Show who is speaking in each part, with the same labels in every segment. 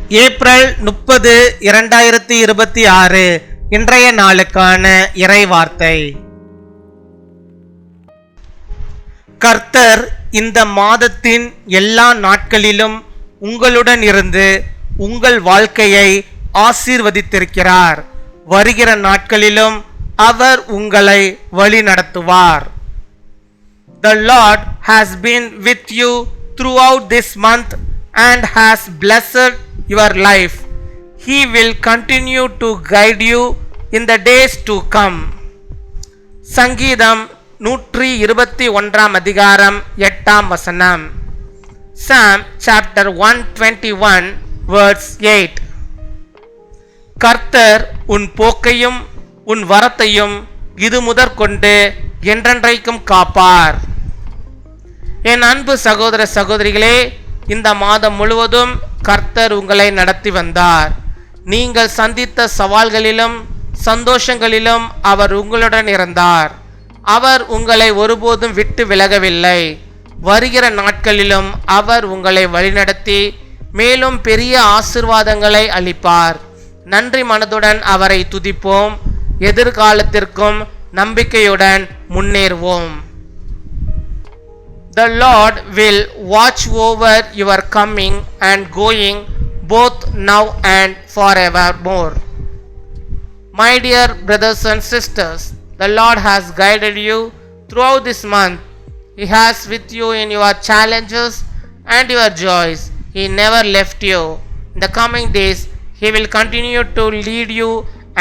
Speaker 1: April 30, 2026 இன்றைய நாளுக்கான இறைவார்த்தை. கர்த்தர் இந்த மாதத்தின் எல்லா நாட்களிலும் உங்களுடன் இருந்து உங்கள் வாழ்க்கையை ஆசீர்வதித்திருக்கிறார். வருகிற நாட்களிலும் அவர் உங்களை வழி நடத்துவார். The Lord has been with you throughout this month and has blessed your life. He will continue to guide you in the days to come. சங்கீதம் 121 அதிகாரம் 8 வசனம். Psalm chapter 121 verse 8. கர்த்தர் உன் போக்கையும் உன் வரத்தையும் இது முதற்கொண்டு என்றென்றைக்கும் காப்பார். என் அன்பு சகோதர சகோதரிகளே, இந்த மாதம் முழுவதும் கர்த்தர் உங்களை நடத்தி வந்தார். நீங்கள் சந்தித்த சவால்களிலும் சந்தோஷங்களிலும் அவர் உங்களுடன் இருந்தார். அவர் உங்களை ஒருபோதும் விட்டு விலகவில்லை. வருகிற நாட்களிலும் அவர் உங்களை வழிநடத்தி மேலும் பெரிய ஆசீர்வாதங்களை அளிப்பார். நன்றி மனதுடன் அவரை துதிப்போம். எதிர்காலத்திற்கும் நம்பிக்கையுடன் முன்னேறுவோம். The Lord will watch over your coming and going, both now and forevermore. My dear brothers and sisters, the Lord has guided you throughout this month. He has with you in your challenges and your joys. He never left you. In the coming days, He will continue to lead you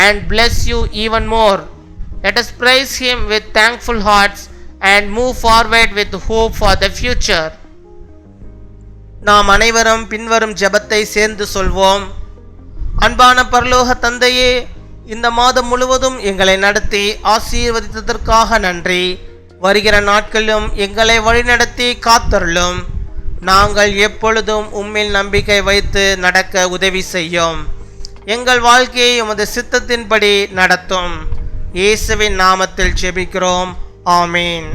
Speaker 1: and bless you even more. Let us praise Him with thankful hearts and move forward with hope for the future. நாம் அனைவரும் பின்வரும் ஜெபத்தை சேர்ந்து சொல்வோம். அன்பான பரலோக தந்தையே, இந்த மாதம் முழுவதும் எங்களை நடத்தி ஆசீர்வதித்ததற்காக நன்றி. வருகிற நாட்களிலும் எங்களை வழிநடத்தி காத்தருளும். நாங்கள் எப்பொழுதும் உம்மில் நம்பிக்கை வைத்து நடக்க உதவி செய்யும். எங்கள் வாழ்க்கையை உமது சித்தத்தின்படி நடத்தும். இயேசுவின் நாமத்தில் ஜெபிக்கிறோம். ஆமீன்.